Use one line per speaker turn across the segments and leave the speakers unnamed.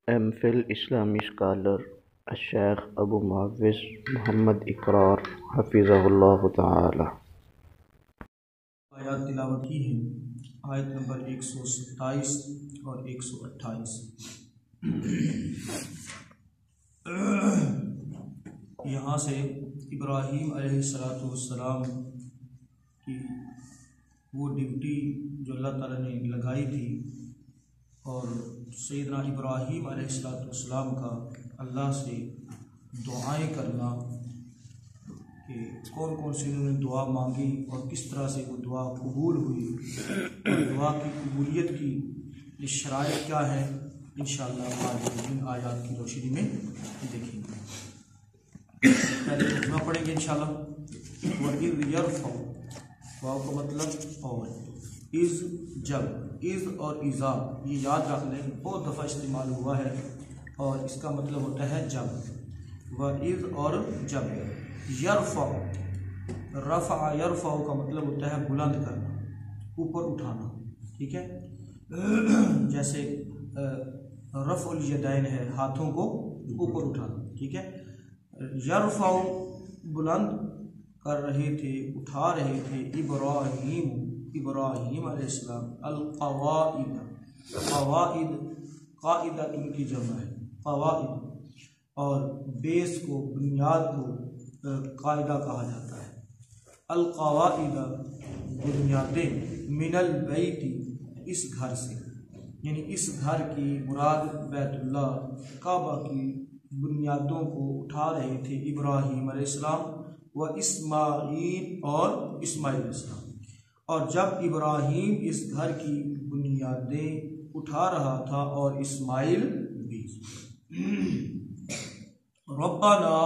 M Phil اسلامی scholar الشیخ ابو معوض محمد اقرار حفظہ اللہ تعالی۔
آیات تلاوت کی ہیں، آیت نمبر 127 اور 128۔ یہاں سے ابراہیم علیہ السلام کی وہ ڈیوٹی جو اللہ تعالیٰ نے لگائی تھی، اور سیدنا ابراہیم علیہ السلام کا اللہ سے دعائیں کرنا کہ کون کون سی انہوں نے دعا مانگی اور کس طرح سے وہ دعا قبول ہوئی، اور دعا کی قبولیت کی شرائط کیا ہے، انشاءاللہ آج ان آیات کی روشنی میں دیکھیں گے۔ پہلے ترجمہ پڑھیں گے انشاءاللہ۔ وَإِذْ يَرْفَعُ، واو کا مطلب اور، از جب، از اور اذا یہ یاد رکھ لیں، بہت دفعہ استعمال ہوا ہے اور اس کا مطلب ہوتا ہے جب۔ وَإِذْ اور جب، یرفع، رفع یرفع کا مطلب ہوتا ہے بلند کرنا، اوپر اٹھانا، ٹھیک ہے، جیسے رفع الیدین ہے، ہاتھوں کو اوپر اٹھانا، ٹھیک ہے۔ یرفع بلند کر رہے تھے، اٹھا رہے تھے، ابراہیم علیہ السلام القواعد، قواعد قاعدہ ان کی جمع ہے، قواعد، اور بیس کو، بنیاد کو قاعدہ کہا جاتا ہے۔ القواعد بنیادیں، من البیت اس گھر سے، یعنی اس گھر کی مراد بیت اللہ کعبہ کی بنیادوں کو اٹھا رہے تھے ابراہیم علیہ السلام و اسماعیل اور اسماعیل علیہ السلام۔ اور جب ابراہیم اس گھر کی بنیادیں اٹھا رہا تھا اور اسماعیل بھی، ربنا،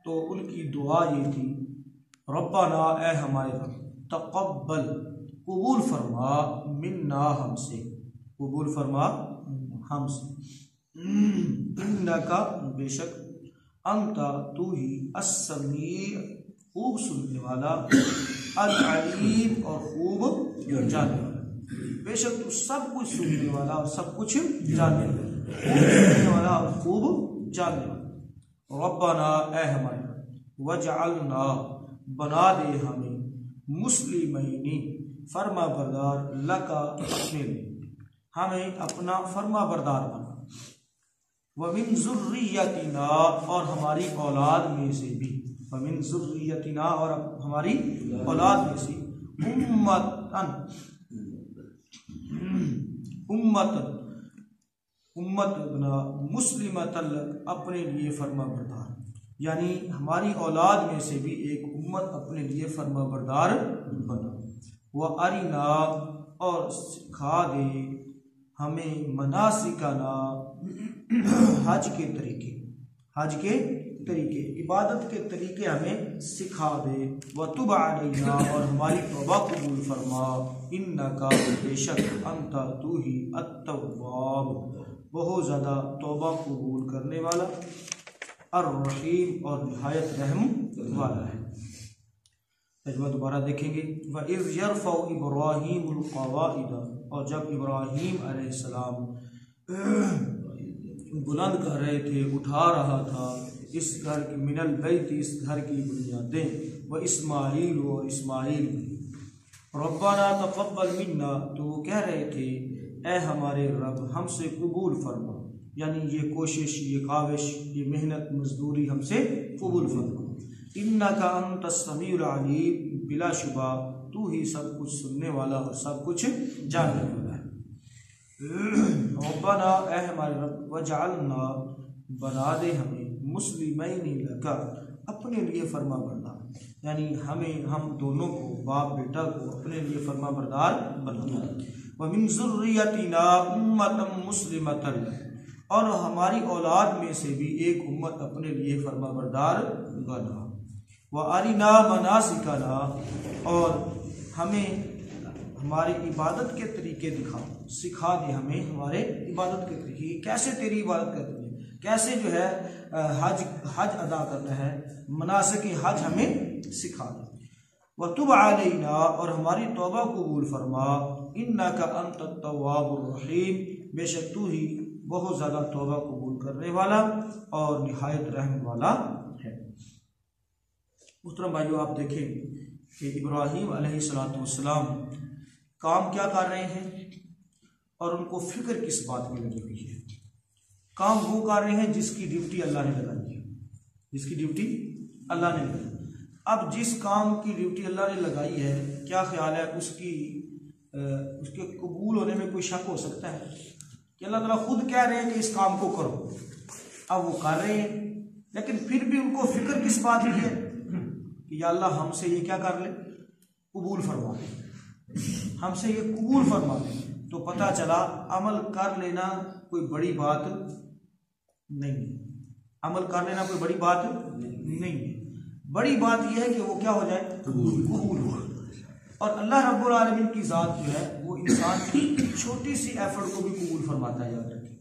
تو ان کی دعا یہ تھی، ربنا اے ہمارے رب، تقبل قبول فرما، منا ہم سے، قبول فرما ہم سے، انکا بے شک، انتا تو ہی، السمیع خوب سننے والا، العلیم اور خوب جاننے والا، بے شک تو سب کچھ سننے والا اور سب کچھ جاننے والا، خوب سننے والا اور خوب جاننے والا۔ ربنا اے ہمارے رب، وجعلنا بنا دے ہمیں، مسلمین فرما بردار، لکا اپنے لیے، ہمیں اپنا فرما بردار بنا، وَمِن ذُرِّيَّتِنَا اور ہماری اولاد میں سے بھی، وَمِن ذُرِّيَّتِنَا اور ہماری اولاد میں سے، امت بنا، مسلمۃ لک اپنے لیے فرما بردار، یعنی ہماری اولاد میں سے بھی ایک امت اپنے لیے فرما بردار بنا۔ وَأَرِنَا اور سکھا دے ہمیں، مناسکنا حج کے طریقے، حج کے طریقے، عبادت کے طریقے ہمیں سکھا دے، وَتُبْ عَلَيْنَا اور ہماری توبہ قبول فرما، اِنَّکَ بے شک، انتا تو ہی، التواب بہت زیادہ توبہ قبول کرنے والا، الرحیم اور نہایت رحم والا ہے۔ ترجمہ دوبارہ دیکھیں گے۔ وَإِذْ يَرْفَعُ إِبْرَاهِيمُ الْقَوَاعِدَ اور جب ابراہیم علیہ السلام بلند کر رہے تھے، اٹھا رہا تھا، اس گھر کی، من البیت اس گھر کی بنیادیں، و اسماعیل اور اسماعیل بھی، ربنا تقبل منا تو وہ کہہ رہے تھے اے ہمارے رب ہم سے قبول فرما، یعنی یہ کوشش، یہ کاوش، یہ محنت مزدوری ہم سے قبول فرما، انکا انت السمیع العلیم بلا شبہ تو ہی سب کچھ سننے والا اور سب کچھ جاننے والا ہے۔ ربنا اے ہمارے رب، وجعلنا بنا دے ہمیں، مسلمین لکا اپنے لیے فرما بردار، یعنی ہم دونوں کو، باپ بیٹا کو اپنے لیے فرما بردار بنا، ومن ذریتنا امتا مسلمۃ لک اور ہماری اولاد میں سے بھی ایک امت اپنے لیے فرما بردار بنا، وَأَرِنَا مَنَاسِكَنَا اور ہمیں ہماری عبادت کے طریقے سکھا دے ہمیں ہمارے عبادت کے طریقے، کیسے تیری عبادت کرنی ہے، کیسے جو ہے حج ادا کرنا ہے، مناسک حج ہمیں سکھا دے، وَتُبْ عَلَيْنَا اور ہماری توبہ قبول فرما، اِنَّكَ أَنْتَ التَّوَّابُ الرَّحِيمُ بے شک تو ہی بہت زیادہ توبہ قبول کرنے والا اور نہایت رحم والا ہے۔ محترم بھائیو، آپ دیکھیں کہ ابراہیم علیہ السلام کام کیا کر رہے ہیں اور ان کو فکر کس بات کی لگی ہوئی ہے۔ کام وہ کر رہے ہیں جس کی ڈیوٹی اللہ نے لگائی ہے، جس کی ڈیوٹی اللہ نے لگائی۔ اب جس کام کی ڈیوٹی اللہ نے لگائی ہے، کیا خیال ہے اس کے قبول ہونے میں کوئی شک ہو سکتا ہے کہ اللہ تعالیٰ خود کہہ رہے ہیں کہ اس کام کو کرو، اب وہ کر رہے ہیں، لیکن پھر بھی ان کو فکر کس بات کی ہے کہ یا اللہ ہم سے یہ کیا کر لے، قبول فرما لے، ہم سے یہ قبول فرما لے۔ تو پتہ چلا عمل کر لینا کوئی بڑی بات نہیں ہے، عمل کر لینا کوئی بڑی بات نہیں ہے، بڑی بات یہ ہے کہ وہ کیا ہو جائے، قبول ہو۔ اور اللہ رب العالمین کی ذات جو ہے وہ انسان کی چھوٹی سی ایفرٹ کو بھی قبول فرماتا ہے، یاد رکھیں،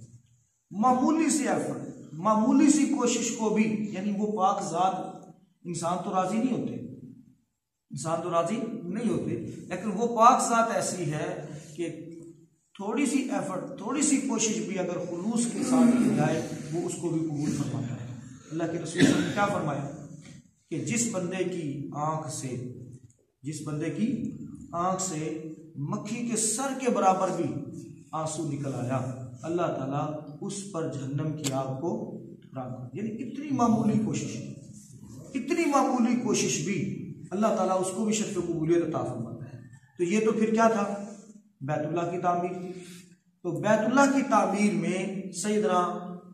معمولی سی ایفرٹ، معمولی سی کوشش کو بھی، یعنی وہ پاک ذات، انسان تو راضی نہیں ہوتے، انسان تو راضی نہیں ہوتے، لیکن وہ پاک ذات ایسی ہے کہ تھوڑی سی ایفرٹ، تھوڑی سی کوشش بھی اگر خلوص کے ساتھ کی جائے وہ اس کو بھی قبول فرماتا ہے۔ اللہ کے رسول صلی اللہ علیہ وسلم نے کیا فرمایا کہ جس بندے کی آنکھ سے مکھی کے سر کے برابر بھی آنسو نکل آیا، اللہ تعالیٰ اس پر جہنم کی آگ کو حرام کر، یعنی اتنی معمولی کوشش بھی اللہ تعالیٰ اس کو بھی شرف قبولیت عطا فرماتا ہے۔ تو یہ تو پھر کیا تھا، بیت اللہ کی تعمیر۔ تو بیت اللہ کی تعمیر میں سیدنا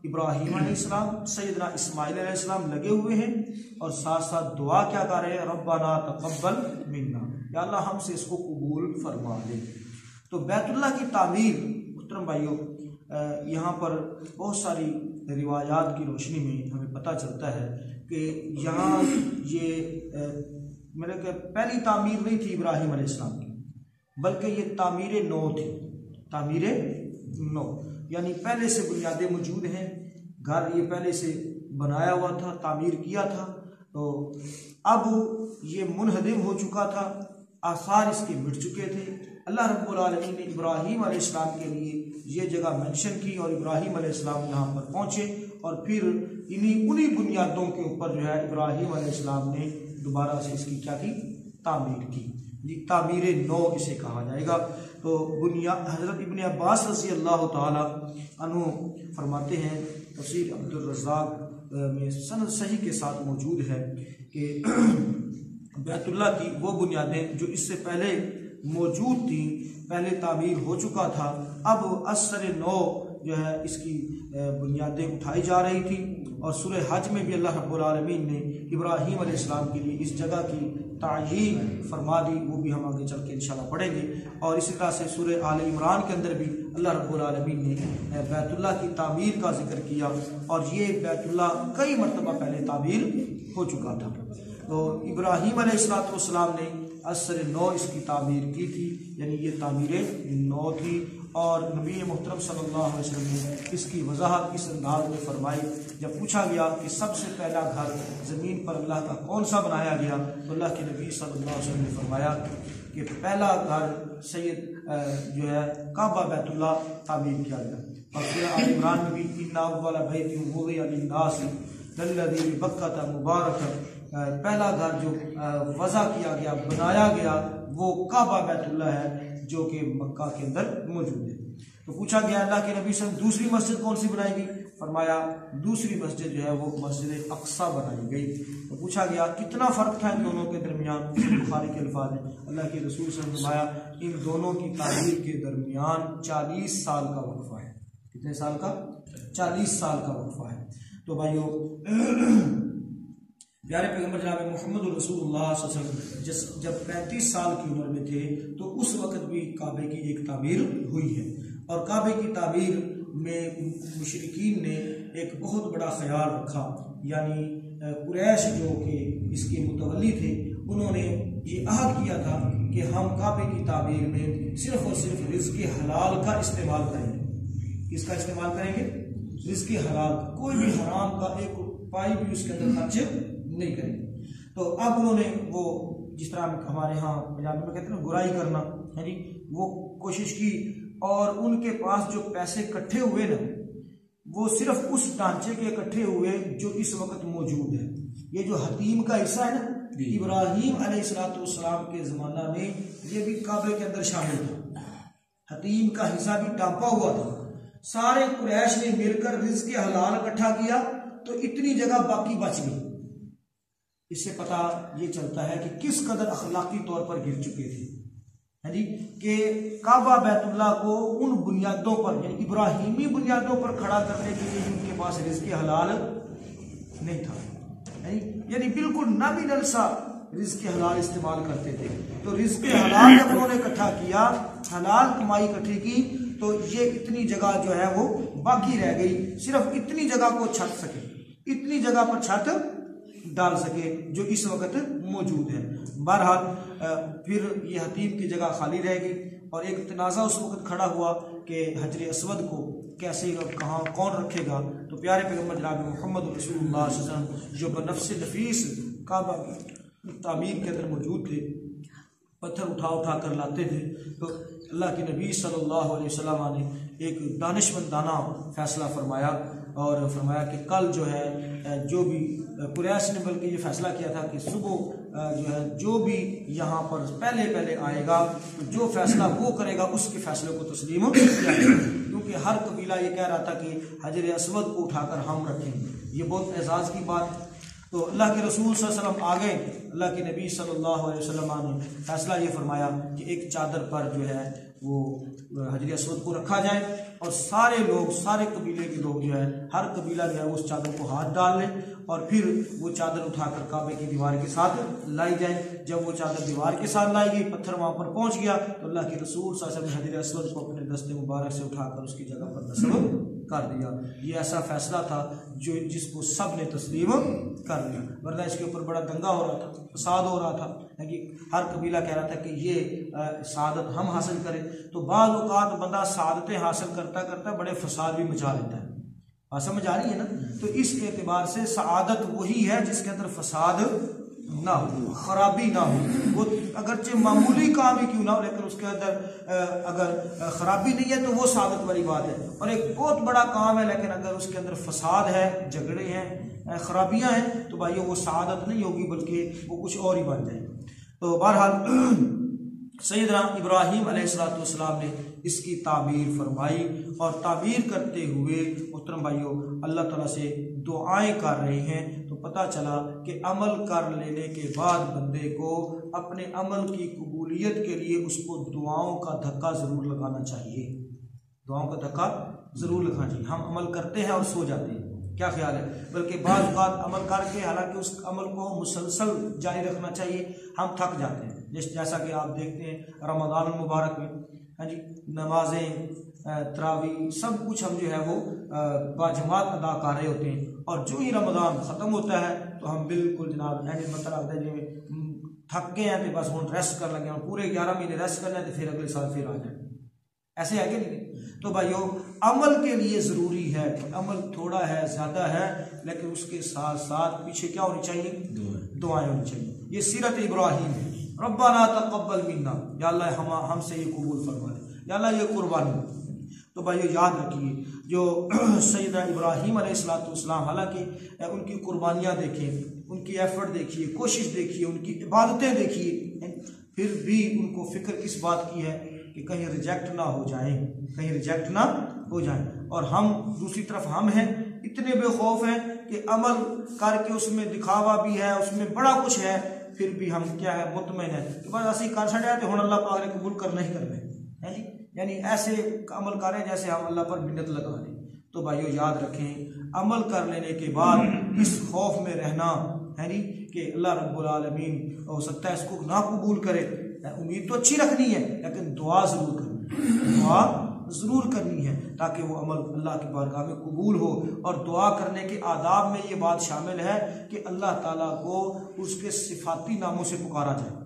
ابراہیم علیہ السلام، سیدنا اسماعیل علیہ السلام لگے ہوئے ہیں اور ساتھ ساتھ دعا کیا کر رہے ہیں، ربنا تقبل منا، یا اللہ ہم سے اس کو قبول فرما دے۔ تو بیت اللہ کی تعمیر، محترم بھائیوں، یہاں پر بہت ساری روایات کی روشنی میں ہمیں پتہ چلتا ہے کہ یہاں یہ میرے کہ پہلی تعمیر نہیں تھی ابراہیم علیہ السلام کی، بلکہ یہ تعمیر نو تھی، تعمیر نو، یعنی پہلے سے بنیادیں موجود ہیں، گھر یہ پہلے سے بنایا ہوا تھا، تعمیر کیا تھا، تو اب یہ منہدم ہو چکا تھا، آثار اس کے مٹ چکے تھے۔ اللہ رب العالمین نے ابراہیم علیہ السلام کے لیے یہ جگہ منشن کی اور ابراہیم علیہ السلام یہاں پر پہنچے، اور پھر انہی بنیادوں کے اوپر جو ہے ابراہیم علیہ السلام نے دوبارہ سے اس کی کیا کی، تعمیر کی، تعمیر نو اسے کہا جائے گا۔ تو حضرت ابن عباس رضی اللہ تعالی عنہ فرماتے ہیں، تفسیر عبد الرزاق میں سند صحیح کے ساتھ موجود ہے کہ بیت اللہ کی وہ بنیادیں جو اس سے پہلے موجود تھیں، پہلے تعمیر ہو چکا تھا، اب اثر نو جو ہے اس کی بنیادیں اٹھائی جا رہی تھی۔ اور سورہ حج میں بھی اللہ رب العالمین نے ابراہیم علیہ السلام کے لیے اس جگہ کی تعیین فرما دی، وہ بھی ہم آگے چل کے انشاءاللہ پڑھیں گے۔ اور اسی طرح سے سورہ آل عمران کے اندر بھی اللہ رب العالمین نے بیت اللہ کی تعمیر کا ذکر کیا، اور یہ بیت اللہ کئی مرتبہ پہلے تعمیر ہو چکا تھا۔ تو ابراہیم علیہ السلام نے اثر نو اس کی تعمیر کی تھی، یعنی یہ تعمیر نو تھی، اور نبی محترم صلی اللہ علیہ وسلم نے اس کی وضاحت اس انداز میں فرمائی۔ جب پوچھا گیا کہ سب سے پہلا گھر زمین پر اللہ کا کون سا بنایا گیا، تو اللہ کے نبی صلی اللہ علیہ وسلم نے فرمایا کہ پہلا گھر سید جو ہے کعبہ بیت اللہ تعمیر کیا گیا۔ اور سورہ آل عمران میں بھی ان اول بیت وضع للناس للذی ببکۃ مبارکا، پہلا گھر جو وضع کیا گیا، بنایا گیا، وہ کعبہ بیت اللہ ہے جو کہ مکہ کے اندر موجود ہے۔ تو پوچھا گیا اللہ کے نبی صلی اللہ علیہ وسلم دوسری مسجد کون سی بنائی گئی، فرمایا دوسری مسجد جو ہے وہ مسجد اقصیٰ بنائی گئی۔ تو پوچھا گیا کتنا فرق تھا ان دونوں کے درمیان، بخاری کے الفاظ ہیں، اللہ کے رسول صلی اللہ علیہ وسلم نے فرمایا ان دونوں کی تعمیر کے درمیان 40 سال کا وقفہ ہے۔ کتنے سال کا؟ 40 سال کا وقفہ ہے۔ تو بھائیو، پیارے پیغمبر جناب محمد رسول اللہ صلی اللہ علیہ وسلم جب 35 سال کی عمر میں تھے تو اس وقت بھی کعبے کی ایک تعمیر ہوئی ہے، اور کعبے کی تعمیر میں مشرکین نے ایک بہت بڑا خیال رکھا، یعنی قریش جو کہ اس کے متولی تھے، انہوں نے یہ عہد کیا تھا کہ ہم کعبے کی تعمیر میں صرف اور صرف رزق حلال کا استعمال کریں گے۔ کس کا استعمال کریں گے؟ رزق حلال، کوئی بھی حرام کا ایک پائی بھی اس کے اندر خرچ نہیں کریں گے۔ تو اب انہوں نے وہ جس طرح ہمارے ہاں پنجابی میں کہتے ہیں نا برائی کرنا، یعنی وہ کوشش کی، اور ان کے پاس جو پیسے اکٹھے ہوئے نا، وہ صرف اس ڈھانچے کے اکٹھے ہوئے جو اس وقت موجود ہے. یہ جو حتیم کا حصہ ہے نا، ابراہیم علیہ السلام کے زمانہ میں یہ بھی کعبے کے اندر شامل تھا. حتیم کا حصہ بھی ڈانپا ہوا تھا. سارے قریش نے مل کر رزق حلال اکٹھا کیا تو اتنی جگہ باقی بچ گئی. اس سے پتہ یہ چلتا ہے کہ کس قدر اخلاقی طور پر گر چکے تھے. ہاں جی، کہ کعبہ بیت اللہ کو ان بنیادوں پر یعنی ابراہیمی بنیادوں پر کھڑا کرنے کے لیے ان کے پاس رزق حلال نہیں تھا. یعنی بالکل نامینل سا رزق حلال استعمال کرتے تھے. تو رزق حلال جب انہوں نے اکٹھا کیا، حلال کمائی اکٹھی کی، تو یہ اتنی جگہ جو ہے وہ باقی رہ گئی. صرف اتنی جگہ کو چھت سکے، اتنی جگہ پر چھت ڈال سکے جو اس وقت موجود ہے. بہرحال پھر یہ حتیم کی جگہ خالی رہ گئی اور ایک تنازع اس وقت کھڑا ہوا کہ حجر اسود کو کیسے اور کہاں کون رکھے گا. تو پیارے پیغمبر جناب محمد رسول اللہ صلی اللہ علیہ وسلم جو بنفس نفیس کعبہ کی تعمیر کے اندر موجود تھے، پتھر اٹھا کر لاتے تھے. تو اللہ کے نبی صلی اللہ علیہ وسلم نے ایک دانشمندانہ فیصلہ فرمایا اور فرمایا کہ کل جو ہے جو بھی قریش نے بلکہ یہ فیصلہ کیا تھا کہ صبح جو ہے جو بھی یہاں پر پہلے آئے گا جو فیصلہ وہ کرے گا اس کے فیصلے کو تسلیم کیا جائے گا. کیونکہ ہر قبیلہ یہ کہہ رہا تھا کہ حجر اسود کو اٹھا کر ہم رکھیں گے. یہ بہت اعزاز کی بات ہے. تو اللہ کے رسول صلی اللہ علیہ وسلم آگے، اللہ کے نبی صلی اللہ علیہ وسلم نے فیصلہ یہ فرمایا کہ ایک چادر پر جو ہے وہ حجر اسود کو رکھا جائے اور سارے لوگ، سارے قبیلے کے لوگ جو ہے، ہر قبیلہ جو ہے اس چادر کو ہاتھ ڈال لیں اور پھر وہ چادر اٹھا کر کعبے کی دیوار کے ساتھ لائی جائے. جب وہ چادر دیوار کے ساتھ لائی گئی، پتھر وہاں پر پہنچ گیا تو اللہ کے رسول صلی اللہ علیہ وسلم نے حجر اسود کو اپنے دست مبارک سے اٹھا کر اس کی جگہ پر نصب کر دیا. یہ ایسا فیصلہ تھا جس کو سب نے تسلیم کر لیا، ورنہ اس کے اوپر بڑا دنگا ہو رہا تھا، فساد ہو رہا تھا. ہر قبیلہ کہہ رہا تھا کہ یہ سعادت ہم حاصل کریں. تو بعض اوقات بندہ سعادتیں حاصل کرتا بڑے فساد بھی مچا لیتا ہے. بات سمجھ آ رہی ہے نا؟ تو اس اعتبار سے سعادت وہی ہے جس کے اندر فساد نہ ہو، خرابی نہ ہو. وہ اگرچہ معمولی کام ہی کیوں نہ ہو لیکن اس کے اندر اگر خرابی نہیں ہے تو وہ سعادت والی بات ہے. اور ایک بہت بڑا کام ہے لیکن اگر اس کے اندر فساد ہے، جھگڑے ہیں، خرابیاں ہیں، تو بھائیو وہ سعادت نہیں ہوگی بلکہ وہ کچھ اور ہی بن جائے. تو بہرحال سیدنا ابراہیم علیہ السلام نے اس کی تعمیر فرمائی اور تعمیر کرتے ہوئے محترم بھائیو اللہ تعالیٰ سے دعائیں کر رہے ہیں. تو پتہ چلا کہ عمل کر لینے کے بعد بندے کو اپنے عمل کی قبولیت کے لیے اس کو دعاؤں کا دھکا ضرور لگانا چاہیے. دعاؤں کا دھکا ضرور لگانا چاہیے. ہم عمل کرتے ہیں اور سو جاتے ہیں، کیا خیال ہے؟ بلکہ بعض اوقات عمل کر کے حالانکہ اس عمل کو مسلسل جاری رکھنا چاہیے، ہم تھک جاتے ہیں. جیسا کہ آپ دیکھتے ہیں رمضان المبارک میں، ہاں جی، نمازیں، تراویح، سب کچھ ہم جو ہے وہ باجماعت ادا کر رہے ہوتے ہیں اور جو ہی رمضان ختم ہوتا ہے تو ہم بالکل جناب مطلب تھک گئے ہیں تو بس ہوں ریسٹ کر لگے ہیں، پورے 11 مہینے ریسٹ کرنا ہے تو پھر اگلے سال پھر آ جائیں. ایسے ہے کہ نہیں؟ تو بھائیو عمل کے لیے ضروری ہے کہ عمل تھوڑا ہے، زیادہ ہے، لیکن اس کے ساتھ ساتھ پیچھے کیا ہونی چاہیے؟ دعائیں ہونی چاہیے. یہ سیرت ابراہیم ہے. ربنا تقبل منا، یا اللہ ہم سے یہ قبول فرما لے، یا اللہ یہ قربانی. تو بھائیو یاد رکھیے جو سیدنا ابراہیم علیہ السلام، حالانکہ ان کی قربانیاں دیکھیں، ان کی ایفرٹ دیکھیے، کوشش دیکھیے، ان کی عبادتیں دیکھیے، پھر بھی ان کو فکر کس بات کی ہے کہ کہیں ریجیکٹ نہ ہو جائیں، کہیں ریجیکٹ نہ ہو جائیں. اور ہم دوسری طرف ہم ہیں اتنے بے خوف ہیں کہ عمل کر کے اس میں دکھاوا بھی ہے، اس میں بڑا کچھ ہے، پھر بھی ہم کیا ہے مطمئن ہے کہ بس ایسے کر سکتے ہیں تو ہوں اللہ پاک نے قبول کرنا ہی کرنا ہے جی. یعنی ایسے عمل کریں جیسے ہم اللہ پر منت لگا لیں. تو بھائیو یاد رکھیں عمل کر لینے کے بعد اس خوف میں رہنا ہے نہیں کہ اللہ رب العالمین ہو سکتا ہے اس کو نہ قبول کرے. امید تو اچھی رکھنی ہے لیکن دعا ضرور کرنی ہے، دعا ضرور کرنی ہے تاکہ وہ عمل اللہ کی بارگاہ میں قبول ہو. اور دعا کرنے کے آداب میں یہ بات شامل ہے کہ اللہ تعالیٰ کو اس کے صفاتی ناموں سے پکارا جائے.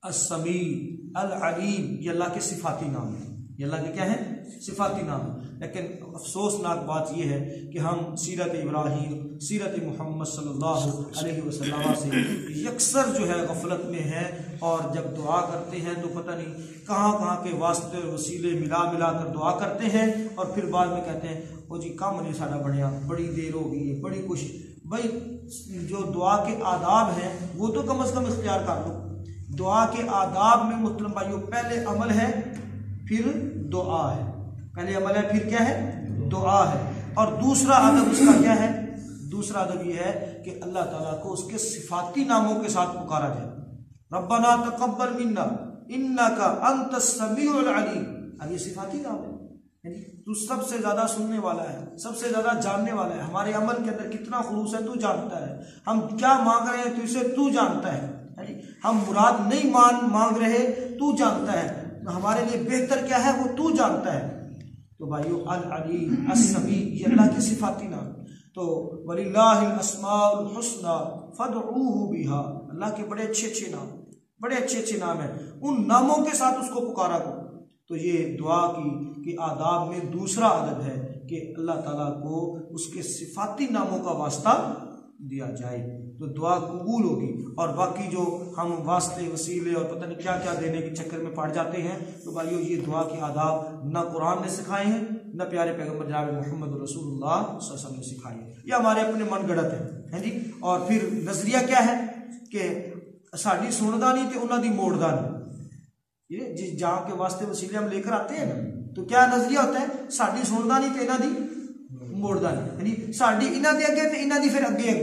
السمیع، العلیم، یہ اللہ کے صفاتی نام ہیں. یہ اللہ کے کیا ہیں؟ صفاتی نام. لیکن افسوسناک بات یہ ہے کہ ہم سیرت ابراہیم، سیرت محمد صلی اللہ علیہ وسلم سے یکسر جو ہے غفلت میں ہیں اور جب دعا کرتے ہیں تو پتہ نہیں کہاں کہاں کے واسطے اور وسیلے ملا کر دعا کرتے ہیں اور پھر بعد میں کہتے ہیں وہ جی کام نہیں سارا بنیا، بڑی دیر ہو گئی ہے، بڑی کوشش. بھائی جو دعا کے آداب ہیں وہ تو کم از کم اختیار کر لو. دعا کے آداب میں محترم بھائیوں پہلے عمل ہے پھر دعا ہے. پہلے عمل ہے پھر کیا ہے؟ دعا ہے. اور دوسرا ادب اس کا کیا ہے؟ دوسرا ادب یہ ہے کہ اللہ تعالیٰ کو اس کے صفاتی ناموں کے ساتھ پکارا جائے. ربنا تقبل منا انک انت السمیع العلیم. اب یہ صفاتی نام ہے، یعنی تو سب سے زیادہ سننے والا ہے، سب سے زیادہ جاننے والا ہے. ہمارے عمل کے اندر کتنا خلوص ہے تو جانتا ہے، ہم کیا مانگ رہے ہیں تو اسے تو جانتا ہے. ہم مراد نہیں مانگ رہے تو جانتا ہے، ہمارے لیے بہتر کیا ہے وہ تو جانتا ہے. تو بھائیو العلیم السمیع یہ اللہ کے صفاتی نام. تو وَلِلَّهِ الْأَسْمَاءُ الْحُسْنَى فَادْعُوهُ بِهَا. اللہ کے بڑے اچھے نام ہیں، ان ناموں کے ساتھ اس کو پکارا کرو. تو یہ دعا کی آداب میں دوسرا ادب ہے کہ اللہ تعالیٰ کو اس کے صفاتی ناموں کا واسطہ دیا جائے تو دعا قبول ہوگی. اور باقی جو ہم واسطے وسیلے اور پتہ نہیں کیا کیا دینے کے چکر میں پڑ جاتے ہیں تو بھائیو یہ دعا کے آداب نہ قرآن نے سکھائے ہیں نہ پیارے پیغمبر جناب محمد رسول اللہ صلی اللہ علیہ وسلم نے سکھائے ہیں، یہ ہمارے اپنے من گڑت ہیں جی. اور پھر نظریہ کیا ہے کہ ساڈی سندا نہیں تے انہاں دی موڑدا نہیں. یہ جس جہاں کے واسطے وسیلے ہم لے کر آتے ہیں نا تو کیا نظریہ ہوتا ہے؟ ساڈی سندا نہیں تے انہاں دی موڑدا نہیں، یعنی ساڈی انہاں دے اگے تے انہاں دی پھر اگے.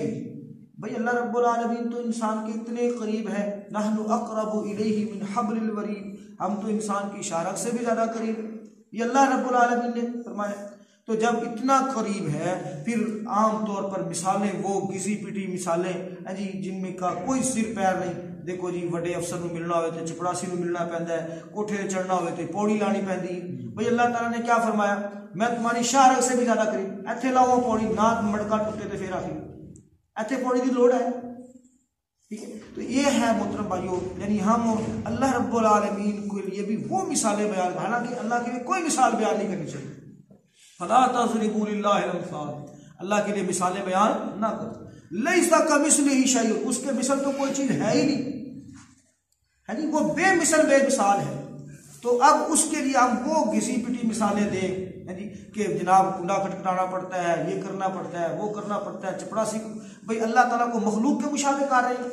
بھئی اللہ رب العالمین تو انسان کے اتنے قریب ہے، نحن اقرب الیہ من حبل الورید. ہم تو انسان کی شارک سے بھی زیادہ قریب ہے، یہ اللہ رب العالمین نے فرمایا. تو جب اتنا قریب ہے پھر عام طور پر مثالیں وہ گھسی پٹی مثالیں جی جن میں کا کوئی سر پیر نہیں. دیکھو جی وڈے افسر نو ملنا ہوئے تو چپڑاسی نو ملنا پہندا ہے، کوٹھے چڑھنا ہوئے تو پوڑی لانی پہندی. بھئی اللہ تعالیٰ نے کیا فرمایا؟ میں تمہاری شارک سے بھی زیادہ قریب، ایتھے لاؤ پوڑی نہ مڑکا ٹوٹے تو پھر آخری ایتھے پوڑی دی لوڑ ہے. ٹھیک ہے، تو یہ ہے محترم بھائیو، یعنی ہم اللہ رب العالمین کے لیے بھی وہ مثالیں بیان کریں، حالانکہ اللہ کے لیے کوئی مثال بیان نہیں کرنی چاہیے. فلا تضربوا للہ الامثال، اللہ کے لیے مثالیں بیان نہ کرو. لیس کمثلہ شیء، اس کے مثل تو کوئی چیز ہے ہی نہیں، ہے نہیں، وہ بے مثل بے مثال ہے. تو اب اس کے لیے ہم وہ گھسی پٹی مثالیں دیں کہ جناب کنڈا کھٹکھٹانا پڑتا ہے، یہ کرنا پڑتا ہے، وہ کرنا پڑتا ہے، چپڑاسی. بھئی اللہ تعالیٰ کو مخلوق کے مشابہ کر رہے ہیں.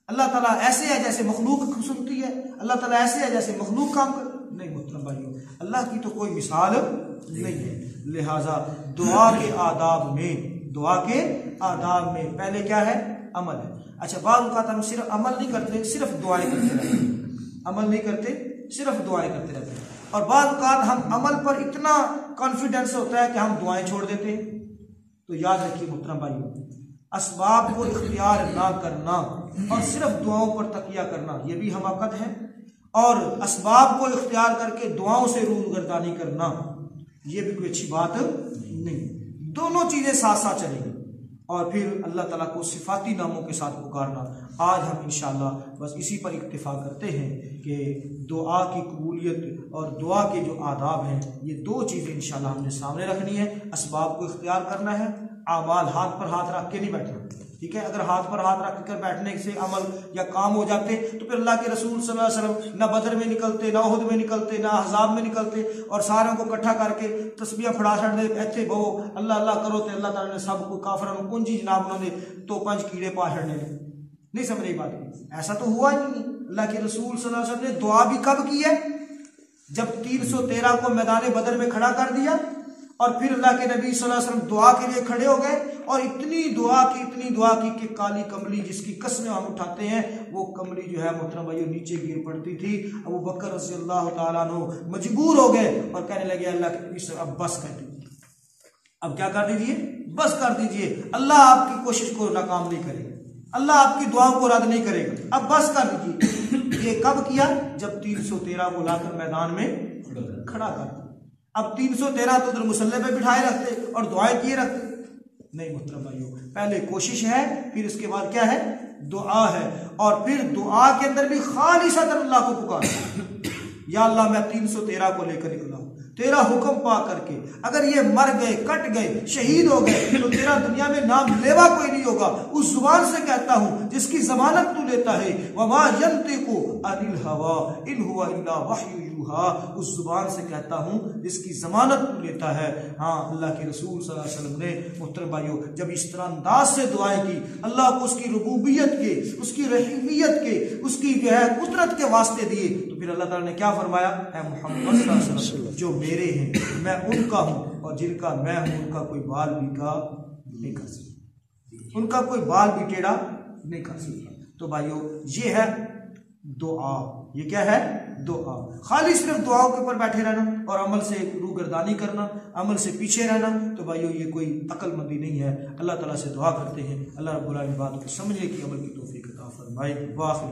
اللہ تعالیٰ ایسے ہے جیسے مخلوق سنتی ہے، اللہ تعالیٰ ایسے ہے جیسے مخلوق کام کر نہیں. محترم بھائیو اللہ کی تو کوئی مثال نہیں ہے. لہٰذا دعا کے آداب میں پہلے کیا ہے؟ عمل ہے. اچھا بعض اوقات ہم صرف عمل نہیں کرتے، صرف دعائیں کرتے رہتے ہیں. عمل نہیں کرتے، صرف دعائیں کرتے رہتے ہیں. اور بعض اوقات ہم عمل پر اتنا کانفیڈنس ہوتا ہے کہ ہم دعائیں چھوڑ دیتے ہیں. تو یاد رکھیے محترم بھائیو، اسباب کو اختیار نہ کرنا اور صرف دعاؤں پر تکیہ کرنا یہ بھی حماقت ہے، اور اسباب کو اختیار کر کے دعاؤں سے روح گردانی کرنا یہ بھی کوئی اچھی بات نہیں. دونوں چیزیں ساتھ ساتھ چلیں گی. اور پھر اللہ تعالیٰ کو صفاتی ناموں کے ساتھ پکارنا. آج ہم انشاءاللہ بس اسی پر اکتفا کرتے ہیں کہ دعا کی قبولیت اور دعا کے جو آداب ہیں یہ دو چیزیں انشاءاللہ ہم نے سامنے رکھنی ہے. اسباب کو اختیار کرنا ہے، اعمال ہاتھ پر ہاتھ رکھ کے نہیں بیٹھنا. ٹھیک ہے، اگر ہاتھ پر ہاتھ رکھ کر بیٹھنے سے عمل یا کام ہو جاتے تو پھر اللہ کے رسول صلی اللہ علیہ وسلم نہ بدر میں نکلتے، نہ احد میں نکلتے، نہ احزاب میں نکلتے اور ساروں کو اکٹھا کر کے تسبیح پھڑا چھڑ دے ایتھے بہو اللہ اللہ کرو تے اللہ تعالیٰ نے سب کو کافروں کو کنجی جناب انہوں نے تو 5 کیڑے پا چھڑنے. نہیں سمجھ رہی بات؟ ایسا تو ہوا ہی نہیں. اللہ کے رسول صلی اللہ علیہ وسلم نے دعا بھی کب کی ہے؟ جب 313 کو میدان بدر میں کھڑا کر دیا اور پھر اللہ کے نبی صلی اللہ علیہ وسلم دعا کے لیے کھڑے ہو گئے اور اتنی دعا کی کہ کالی کملی جس کی قسمیں ہم اٹھاتے ہیں وہ کملی جو ہے محترم بھائیو نیچے گر پڑتی تھی. ابو بکر رضی اللہ تعالیٰ عنہ مجبور ہو گئے اور کہنے لگے اللہ کے نبی اب بس کر دیجیے، اب کیا کر دیجیے؟ بس کر دیجیے. اللہ آپ کی کوشش کو ناکام نہیں کرے گا، اللہ آپ کی دعاؤں کو رد نہیں کرے گا، اب بس کر دیجیے. یہ کب کیا؟ جب 313 کو لا کر میدان میں کھڑا کر. اب 313 تو ادھر مسلح پہ بٹھائے رکھتے اور دعائیں کیے رکھتے. نہیں محترم بھائیو، پہلے کوشش ہے، پھر اس کے بعد کیا ہے؟ دعا ہے. اور پھر دعا کے اندر بھی خالصۃ اللہ کو پکار، یا اللہ میں 313 کو لے کر نکلا ہوں تیرا حکم پا کر کے. اگر یہ مر گئے، کٹ گئے، شہید ہو گئے تو تیرا دنیا میں نام لیوا کوئی نہیں ہوگا. اس زبان سے کہتا ہوں جس کی ضمانت تو لیتا ہے. وما ينطق عن الهوى ان هو الا وحی یوحى. اس زبان سے کہتا ہوں جس کی ضمانت تو لیتا ہے۔ ہاں اللہ کے رسول صلی اللہ علیہ وسلم نے محترم بھائیو جب اس طرح انداز سے دعائیں کی، اللہ کو اس کی ربوبیت کے، اس کی رحیمیت کے، اس کی جو ہے قدرت کے واسطے دیے، تو پھر اللہ تعالیٰ نے کیا فرمایا؟ اے محمد صلی اللہ علیہ وسلم جو میرے ہیں میں ان کا ہوں، اور جن کا میں ہوں ان کا کوئی بال بھی کا نہیں کر سکتا، ان کا کوئی بال بھی ٹیڑھا نہیں کر سکتا۔ تو بھائیو یہ ہے دعا، یہ کیا ہے؟ دعا۔ خالی صرف دعاؤں کے اوپر بیٹھے رہنا اور عمل سے روگردانی کرنا، عمل سے پیچھے رہنا، تو بھائیو یہ کوئی عقل مندی نہیں ہے۔ اللہ تعالیٰ سے دعا کرتے ہیں اللہ رب العالمین بات کو سمجھنے کی، عمل کی توفیق عطا فرمائے۔ واخر